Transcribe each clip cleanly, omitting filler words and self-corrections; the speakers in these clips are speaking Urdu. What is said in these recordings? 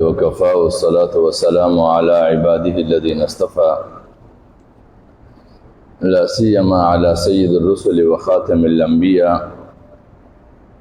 وكفى والصلاة والسلام على عباده الذين اصطفى لا سيما على سيد الرسل وخاتم الأنبياء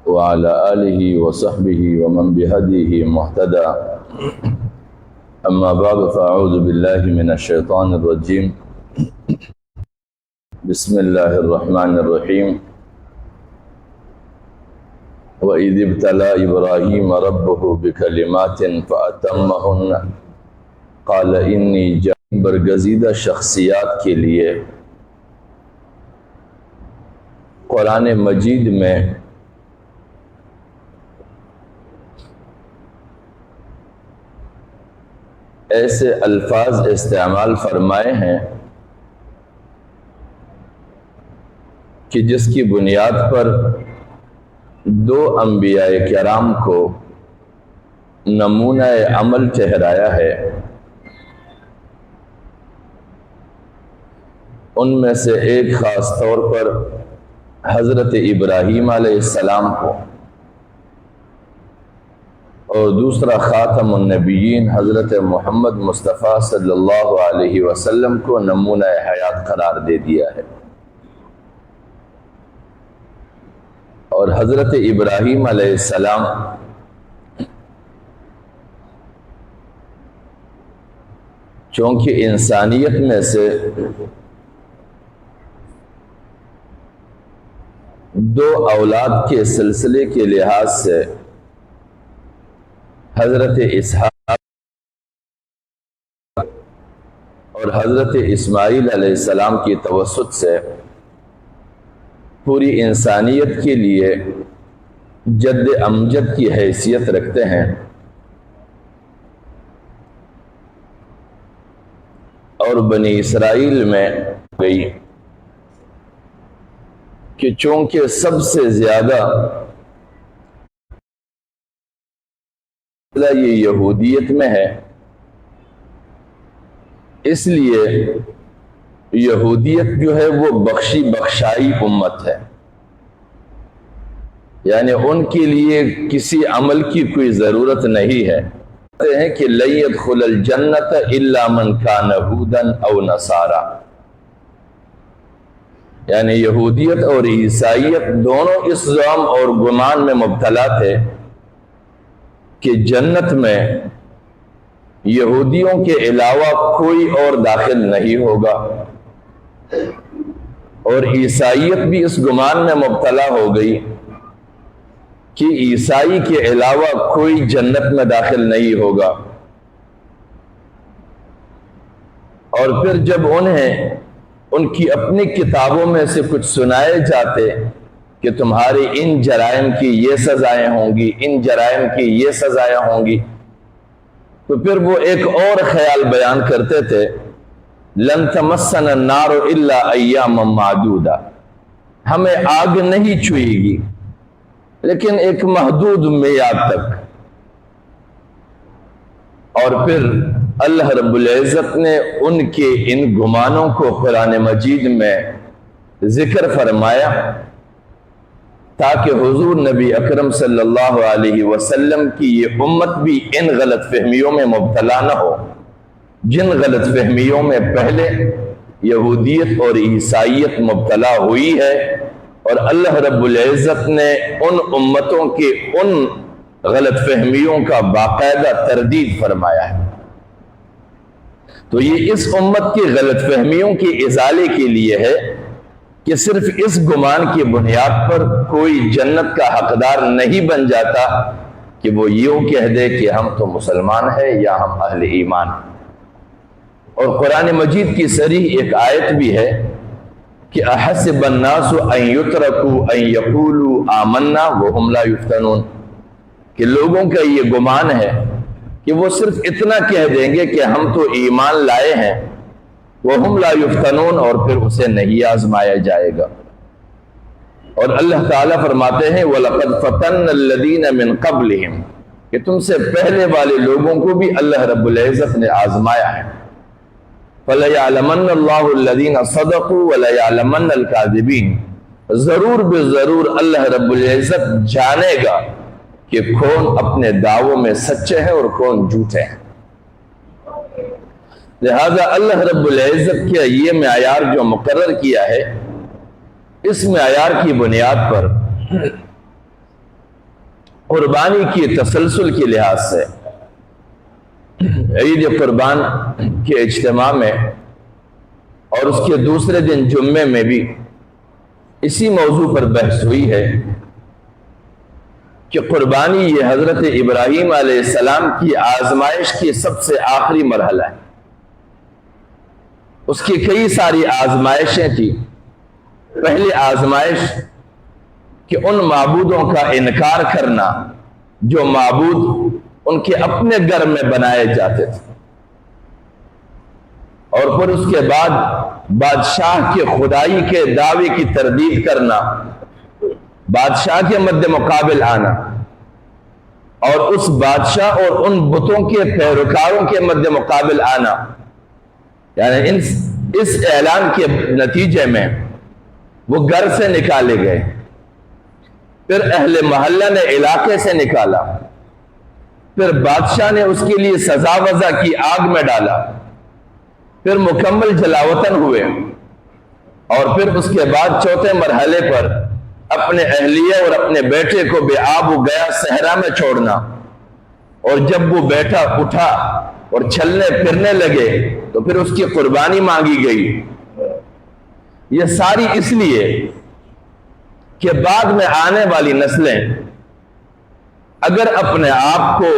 وعلى آله وصحبه ومن بهديه مهتدى. أما بعد فأعوذ بالله من الشيطان الرجيم. بسم الله الرحمن الرحيم. وَإِذِ ابْتَلَى إِبْرَاهِيمَ رَبُّهُ بِكَلِمَاتٍ فَأَتَمَّهُنَّ قَالَ إِنِّي جَاعِلُكَ برگزیدہ شخصیات کے لیے قرآن مجید میں ایسے الفاظ استعمال فرمائے ہیں کہ جس کی بنیاد پر دو انبیاء کرام کو نمونہ عمل ٹھہرایا ہے۔ ان میں سے ایک خاص طور پر حضرت ابراہیم علیہ السلام کو اور دوسرا خاتم النبیین حضرت محمد مصطفیٰ صلی اللہ علیہ وسلم کو نمونہ حیات قرار دے دیا ہے۔ اور حضرت ابراہیم علیہ السلام چونکہ انسانیت میں سے دو اولاد کے سلسلے کے لحاظ سے حضرت اسحاق اور حضرت اسماعیل علیہ السلام کی توسط سے پوری انسانیت کے لیے جد امجد کی حیثیت رکھتے ہیں، اور بنی اسرائیل میں گئی کہ چونکہ سب سے زیادہ یہ یہودیت میں ہے، اس لیے یہودیت جو ہے وہ بخشی بخشائی امت ہے، یعنی ان کے لیے کسی عمل کی کوئی ضرورت نہیں ہے۔ کہتے ہیں کہ لَن يَدْخُلَ الْجَنَّةَ إِلَّا مَنْ كَانَ هُودًا أَوْ نَصَارَىٰ، یعنی یہودیت اور عیسائیت دونوں اس زعم اور گمان میں مبتلا تھے کہ جنت میں یہودیوں کے علاوہ کوئی اور داخل نہیں ہوگا، اور عیسائیت بھی اس گمان میں مبتلا ہو گئی کہ عیسائی کے علاوہ کوئی جنت میں داخل نہیں ہوگا۔ اور پھر جب انہیں ان کی اپنی کتابوں میں سے کچھ سنائے جاتے کہ تمہاری ان جرائم کی یہ سزائیں ہوں گی، ان جرائم کی یہ سزائیں ہوں گی، تو پھر وہ ایک اور خیال بیان کرتے تھے، لن تمسنا النار الا ایاما معدودہ، ہمیں آگ نہیں چھوئے گی لیکن ایک محدود میعاد تک۔ اور پھر اللہ رب العزت نے ان کے ان گمانوں کو قرآن مجید میں ذکر فرمایا تاکہ حضور نبی اکرم صلی اللہ علیہ وسلم کی یہ امت بھی ان غلط فہمیوں میں مبتلا نہ ہو جن غلط فہمیوں میں پہلے یہودیت اور عیسائیت مبتلا ہوئی ہے، اور اللہ رب العزت نے ان امتوں کے ان غلط فہمیوں کا باقاعدہ تردید فرمایا ہے۔ تو یہ اس امت کی غلط فہمیوں کے ازالے کے لیے ہے کہ صرف اس گمان کی بنیاد پر کوئی جنت کا حقدار نہیں بن جاتا کہ وہ یوں کہہ دے کہ ہم تو مسلمان ہیں یا ہم اہل ایمان۔ اور قرآن مجید کی صریح ایک آیت بھی ہے کہ احسب الناس ان یترکوا ان یقولوا آمنا وهم لا یفتنون، کہ لوگوں کا یہ گمان ہے کہ وہ صرف اتنا کہہ دیں گے کہ ہم تو ایمان لائے ہیں، وهم لا یفتنون، اور پھر اسے نہیں آزمایا جائے گا۔ اور اللہ تعالیٰ فرماتے ہیں وَلَقَدْ فَتَنَّ الَّذِينَ مِن قَبْلِهِمْ، کہ تم سے پہلے والے لوگوں کو بھی اللہ رب العزت نے آزمایا ہے۔ فَلَيَعْلَمَنَّ اللَّهُ الَّذِينَ صَدَقُوا وَلَيَعْلَمَنَّ الْكَاذِبِينَ، ضرور بے ضرور اللہ رب العزت جانے گا کہ کون اپنے دعووں میں سچے ہیں اور کون جھوٹے ہیں۔ لہذا اللہ رب العزت کا یہ معیار جو مقرر کیا ہے، اس معیار کی بنیاد پر قربانی کی تسلسل کے لحاظ سے عید قربان کے اجتماع میں اور اس کے دوسرے دن جمعے میں بھی اسی موضوع پر بحث ہوئی ہے کہ قربانی یہ حضرت ابراہیم علیہ السلام کی آزمائش کی سب سے آخری مرحلہ ہے۔ اس کی کئی ساری آزمائشیں تھیں۔ پہلی آزمائش کہ ان معبودوں کا انکار کرنا جو معبود ان کے اپنے گھر میں بنائے جاتے تھے، اور پھر اس کے بعد بادشاہ کے خدائی کے دعوے کی تردید کرنا، بادشاہ کے مد مقابل آنا، اور اس بادشاہ اور ان بتوں کے پیروکاروں کے مد مقابل آنا، یعنی اس اعلان کے نتیجے میں وہ گھر سے نکالے گئے، پھر اہل محلہ نے علاقے سے نکالا، پھر بادشاہ نے اس کے لیے سزا وضع کی، آگ میں ڈالا، پھر مکمل جلاوطن ہوئے، اور پھر اس کے بعد چوتھے مرحلے پر اپنے اہلیہ اور اپنے بیٹے کو بے آب و گیا صحرا میں چھوڑنا، اور جب وہ بیٹا اٹھا اور چلنے پھرنے لگے تو پھر اس کی قربانی مانگی گئی۔ یہ ساری اس لیے کہ بعد میں آنے والی نسلیں اگر اپنے آپ کو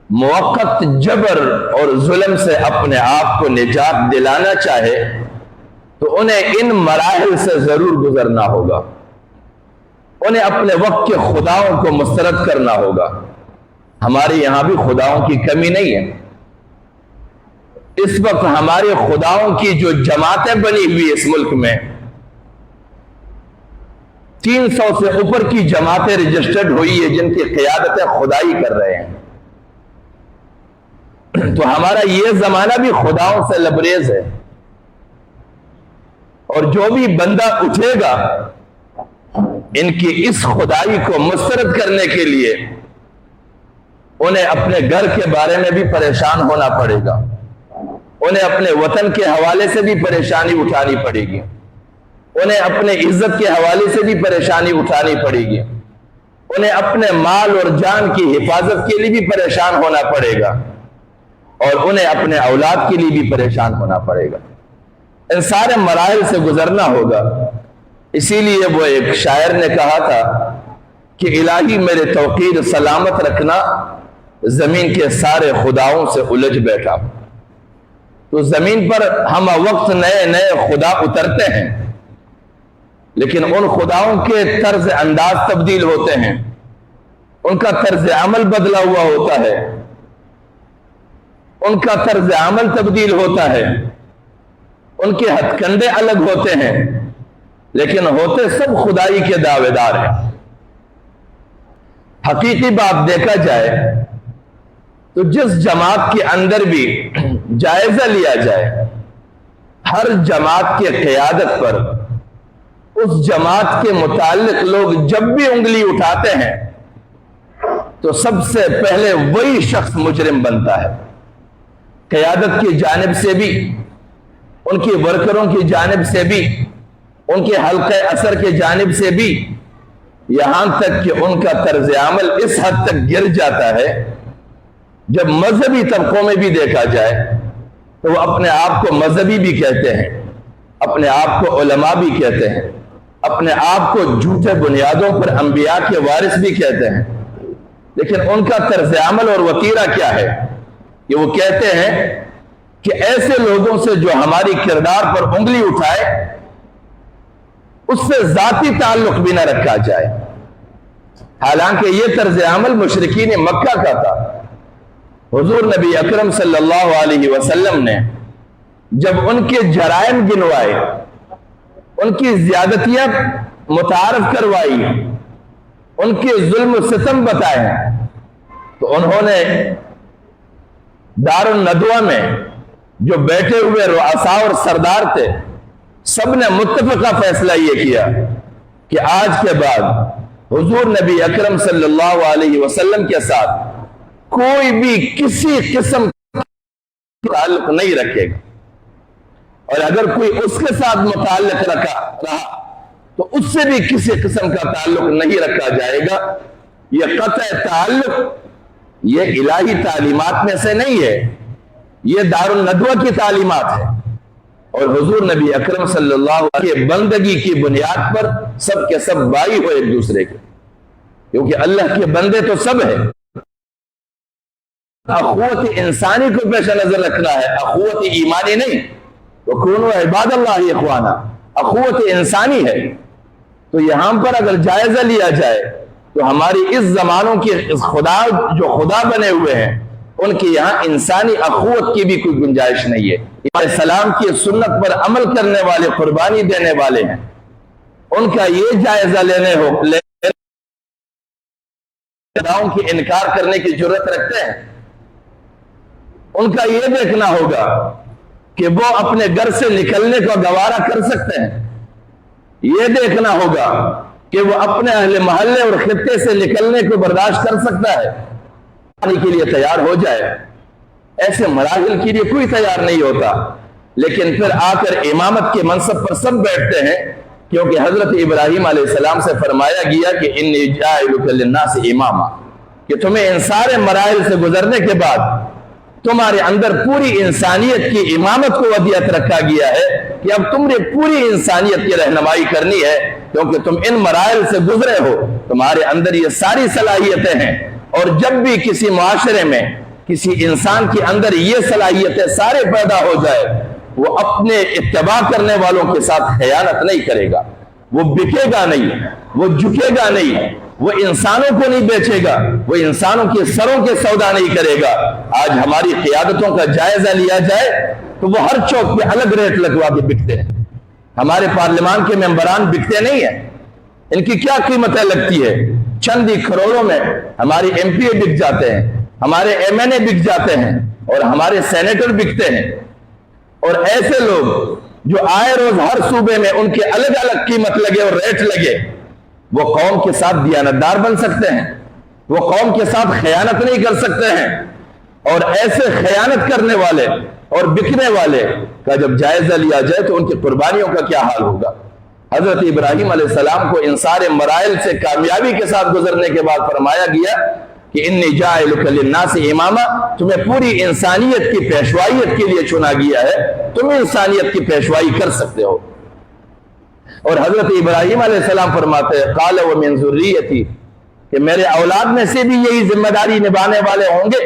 موقت جبر اور ظلم سے اپنے آپ کو نجات دلانا چاہے تو انہیں ان مراحل سے ضرور گزرنا ہوگا، انہیں اپنے وقت کے خداؤں کو مسترد کرنا ہوگا۔ ہمارے یہاں بھی خداؤں کی کمی نہیں ہے۔ اس وقت ہمارے خداؤں کی جو جماعتیں بنی ہوئی اس ملک میں 300 سے اوپر کی جماعتیں رجسٹرڈ ہوئی ہے جن کی قیادتیں خدائی کر رہے ہیں، تو ہمارا یہ زمانہ بھی خداؤں سے لبریز ہے، اور جو بھی بندہ اٹھے گا ان کی اس خدائی کو مسترد کرنے کے لیے انہیں اپنے گھر کے بارے میں بھی پریشان ہونا پڑے گا، انہیں اپنے وطن کے حوالے سے بھی پریشانی اٹھانی پڑے گی، انہیں اپنے عزت کے حوالے سے بھی پریشانی اٹھانی پڑے گی، انہیں اپنے مال اور جان کی حفاظت کے لیے بھی پریشان ہونا پڑے گا، اور انہیں اپنے اولاد کے لیے بھی پریشان ہونا پڑے گا۔ ان سارے مراحل سے گزرنا ہوگا۔ اسی لیے وہ ایک شاعر نے کہا تھا کہ الہی میرے توقیر سلامت رکھنا، زمین کے سارے خداؤں سے الجھ بیٹھا۔ تو زمین پر ہم وقت نئے نئے خدا اترتے ہیں، لیکن ان خداؤں کے طرز انداز تبدیل ہوتے ہیں، ان کا طرز عمل بدلا ہوا ہوتا ہے، ان کا طرز عمل تبدیل ہوتا ہے، ان کے ہتھ کنڈے الگ ہوتے ہیں، لیکن ہوتے سب خدائی کے دعوے دار ہیں۔ حقیقی بات دیکھا جائے تو جس جماعت کے اندر بھی جائزہ لیا جائے، ہر جماعت کے قیادت پر اس جماعت کے متعلق لوگ جب بھی انگلی اٹھاتے ہیں تو سب سے پہلے وہی شخص مجرم بنتا ہے۔ قیادت کی جانب سے بھی، ان کے ورکروں کی جانب سے بھی، ان کے حلقہ اثر کی جانب سے بھی، یہاں تک کہ ان کا طرز عمل اس حد تک گر جاتا ہے جب مذہبی طبقوں میں بھی دیکھا جائے تو وہ اپنے آپ کو مذہبی بھی کہتے ہیں، اپنے آپ کو علماء بھی کہتے ہیں، اپنے آپ کو جھوٹے بنیادوں پر انبیاء کے وارث بھی کہتے ہیں، لیکن ان کا طرز عمل اور وتیرہ کیا ہے کہ وہ کہتے ہیں کہ ایسے لوگوں سے جو ہماری کردار پر انگلی اٹھائے اس سے ذاتی تعلق بھی نہ رکھا جائے۔ حالانکہ یہ طرز عمل مشرکین مکہ کا تھا۔ حضور نبی اکرم صلی اللہ علیہ وسلم نے جب ان کے جرائم گنوائے، ان کی زیادتیاں متعارف کروائی، ان کے ظلم و ستم بتائے، تو انہوں نے دار الندوہ میں جو بیٹھے ہوئے رؤساء اور سردار تھے، سب نے متفقہ فیصلہ یہ کیا کہ آج کے بعد حضور نبی اکرم صلی اللہ علیہ وسلم کے ساتھ کوئی بھی کسی قسم کا تعلق نہیں رکھے گا، اور اگر کوئی اس کے ساتھ متعلق رہا تو اس سے بھی کسی قسم کا تعلق نہیں رکھا جائے گا۔ یہ قطع تعلق یہ الہی تعلیمات میں سے نہیں ہے، یہ دار الندوہ کی تعلیمات ہے، اور حضور نبی اکرم صلی اللہ علیہ وسلم کی بندگی کی بنیاد پر سب کے سب بھائی ہو ایک دوسرے کے، کیونکہ اللہ کے بندے تو سب ہیں۔ اخوت انسانی کو پیش نظر رکھنا ہے، اخوت ایمانی نہیں۔ وَكُونُوا عِبَادَ اللَّهِ إِخْوَانًا، اخوت انسانی ہے۔ تو یہاں پر اگر جائزہ لیا جائے تو ہماری اس زمانوں کی خدا جو خدا بنے ہوئے ہیں ان کی یہاں انسانی اخوت کی بھی کوئی گنجائش نہیں ہے۔ علیہ السلام کی سنت پر عمل کرنے والے، قربانی دینے والے ہیں، ان کا یہ جائزہ لینے کی انکار کرنے کی جرات رکھتے ہیں؟ ان کا یہ دیکھنا ہوگا کہ وہ اپنے گھر سے نکلنے کو گوارا کر سکتے ہیں، یہ دیکھنا ہوگا کہ وہ اپنے اہل محلے اور خطے سے نکلنے کو برداشت کر سکتا ہے، کے لیے تیار ہو جائے۔ ایسے مراحل کے لیے کوئی تیار نہیں ہوتا، لیکن پھر آ کر امامت کے منصب پر سب بیٹھتے ہیں، کیونکہ حضرت ابراہیم علیہ السلام سے فرمایا گیا کہ انی جاعلک للناس اماما، کہ تمہیں ان سارے مراحل سے گزرنے کے بعد تمہارے اندر پوری انسانیت کی امامت کو ودیعت رکھا گیا ہے کہ اب تم نے پوری انسانیت کی رہنمائی کرنی ہے، کیونکہ تم ان مراحل سے گزرے ہو، تمہارے اندر یہ ساری صلاحیتیں ہیں۔ اور جب بھی کسی معاشرے میں کسی انسان کے اندر یہ صلاحیتیں سارے پیدا ہو جائے، وہ اپنے اتباع کرنے والوں کے ساتھ خیانت نہیں کرے گا، وہ بکے گا نہیں، وہ جھکے گا نہیں، وہ انسانوں کو نہیں بیچے گا، وہ انسانوں کے سروں کے سودا نہیں کرے گا۔ آج ہماری قیادتوں کا جائزہ لیا جائے تو وہ ہر چوک پہ الگ ریٹ لگوا کے بکتے ہیں۔ ہمارے پارلیمان کے ممبران بکتے نہیں ہیں، ان کی کیا قیمتیں لگتی ہے؟ چند ہی کروڑوں میں ہماری ایم پی اے بک جاتے ہیں، ہمارے ایم این اے بک جاتے ہیں، اور ہمارے سینیٹر بکتے ہیں۔ اور ایسے لوگ جو آئے روز ہر صوبے میں ان کے الگ الگ قیمت لگے اور ریٹ لگے، وہ قوم کے ساتھ دیانتدار بن سکتے ہیں، وہ قوم کے ساتھ خیانت نہیں کر سکتے ہیں۔ اور ایسے خیانت کرنے والے اور بکنے والے کا جب جائزہ لیا جائے تو ان کی قربانیوں کا کیا حال ہوگا؟ حضرت ابراہیم علیہ السلام کو ان سارے مراحل سے کامیابی کے ساتھ گزرنے کے بعد فرمایا گیا کہ انی جاعلک للناس اماما، تمہیں پوری انسانیت کی پیشوائیت کے لیے چنا گیا ہے، تم انسانیت کی پیشوائی کر سکتے ہو۔ اور حضرت ابراہیم علیہ السلام فرماتے ہیں قال ومن ذریتی، کہ میرے اولاد میں سے بھی یہی ذمہ داری نبھانے والے ہوں گے،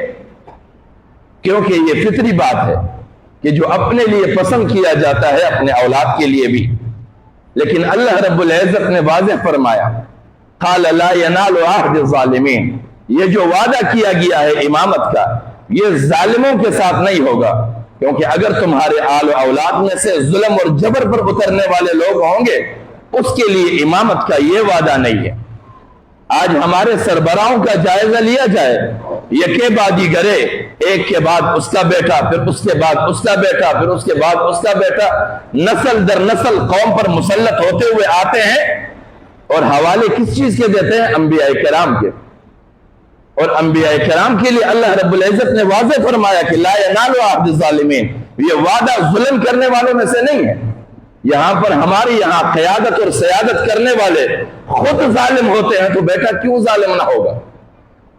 کیونکہ یہ فطری بات ہے کہ جو اپنے لیے پسند کیا جاتا ہے اپنے اولاد کے لیے بھی۔ لیکن اللہ رب العزت نے واضح فرمایا قال لا ینال عہد الظالمین، یہ جو وعدہ کیا گیا ہے امامت کا یہ ظالموں کے ساتھ نہیں ہوگا، کیونکہ اگر تمہارے آل و اولاد میں سے ظلم اور جبر پر اترنے والے لوگ ہوں گے اس کے لیے امامت کا یہ وعدہ نہیں ہے۔ آج ہمارے سربراہوں کا جائزہ لیا جائے، یکے بادی گرے، ایک کے بعد اس کا بیٹا، پھر اس کے بعد اس کا بیٹا، پھر اس کے بعد اس کا بیٹا، نسل در نسل قوم پر مسلط ہوتے ہوئے آتے ہیں، اور حوالے کس چیز کے دیتے ہیں؟ انبیاء کرام کے۔ اور انبیاء کرام کے لیے اللہ رب العزت نے واضح فرمایا کہ لا ینال عہد الظالمین، یہ وعدہ ظلم کرنے والوں میں سے نہیں ہے۔ یہاں پر ہمارے یہاں قیادت اور سیادت کرنے والے خود ظالم ہوتے ہیں تو بیٹا کیوں ظالم نہ ہوگا؟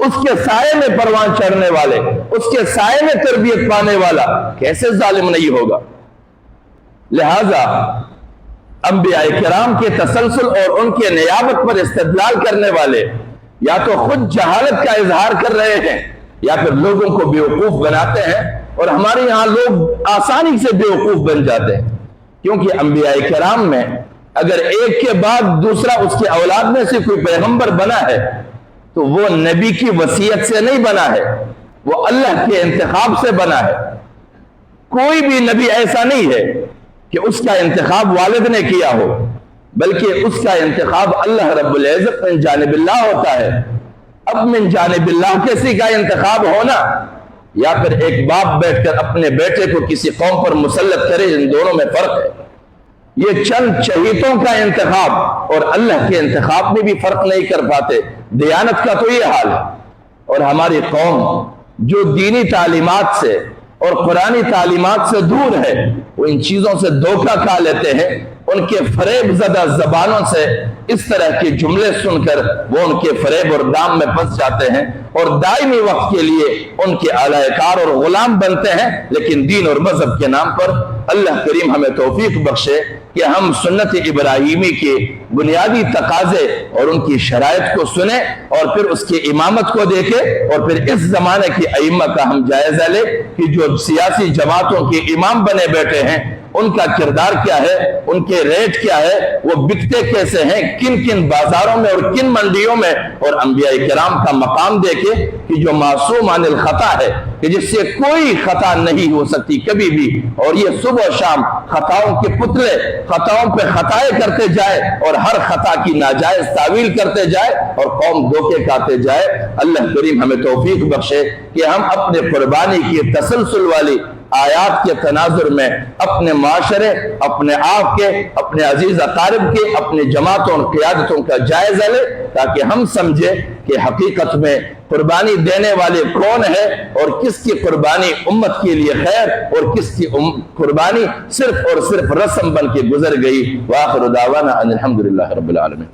اس کے سائے میں پروان چڑھنے والے، اس کے سائے میں تربیت پانے والا کیسے ظالم نہیں ہوگا؟ لہذا انبیاء کرام کے تسلسل اور ان کے نیابت پر استدلال کرنے والے یا تو خود جہالت کا اظہار کر رہے ہیں یا پھر لوگوں کو بیوقوف بناتے ہیں، اور ہمارے یہاں لوگ آسانی سے بیوقوف بن جاتے ہیں، کیونکہ انبیاء کرام میں اگر ایک کے بعد دوسرا اس کے اولاد میں سے کوئی پیغمبر بنا ہے تو وہ نبی کی وصیت سے نہیں بنا ہے، وہ اللہ کے انتخاب سے بنا ہے۔ کوئی بھی نبی ایسا نہیں ہے کہ اس کا انتخاب والد نے کیا ہو، بلکہ اس کا انتخاب اللہ رب العزت من جانب اللہ ہوتا ہے۔ اب من جانب اللہ کسی کا انتخاب ہونا یا پھر ایک باپ بیٹھ کر اپنے بیٹے کو کسی قوم پر مسلط کرے، ان دونوں میں فرق ہے۔ یہ چند چہیتوں کا انتخاب اور اللہ کے انتخاب میں بھی فرق نہیں کر پاتے۔ دیانت کا تو یہ حال ہے۔ اور ہماری قوم جو دینی تعلیمات سے اور قرآنی تعلیمات سے دور ہے، وہ ان چیزوں سے دھوکہ کھا لیتے ہیں۔ ان کے فریب زدہ زبانوں سے اس طرح کے جملے سن کر وہ ان کے فریب اور دام میں پھنس جاتے ہیں اور دائمی وقت کے لیے ان کے اعلی کار اور غلام بنتے ہیں۔ لیکن دین اور مذہب کے نام پر اللہ کریم ہمیں توفیق بخشے کہ ہم سنت ابراہیمی کے بنیادی تقاضے اور ان کی شرائط کو سنیں اور پھر اس کے امامت کو دیکھیں اور پھر اس زمانے کی ائمہ کا ہم جائزہ لیں کہ جو سیاسی جماعتوں کے امام بنے بیٹھے ہیں ان کا کردار کیا ہے، ان کے ریٹ کیا ہے، وہ بکتے کیسے ہیں، کن کن بازاروں میں اور کن منڈیوں میں، اور انبیاء کرام کا مقام دیکھے کہ جو معصوم عن الخطا ہے، کہ جس سے کوئی خطا نہیں ہو سکتی کبھی بھی، اور یہ صبح و شام خطاؤں کے پتلے خطاؤں پہ خطائیں کرتے جائے اور ہر خطا کی ناجائز تعویل کرتے جائے اور قوم دھوکے کھاتے جائے۔ اللہ کریم ہمیں توفیق بخشے کہ ہم اپنے قربانی کی تسلسل والی آیات کے تناظر میں اپنے معاشرے، اپنے آپ کے، اپنے عزیز اقارب کے، اپنے جماعتوں اور قیادتوں کا جائزہ لیں تاکہ ہم سمجھیں کہ حقیقت میں قربانی دینے والے کون ہے اور کس کی قربانی امت کے لیے خیر اور کس کی قربانی صرف اور صرف رسم بن کے گزر گئی۔ وآخر دعوانا ان الحمدللہ رب العالمین۔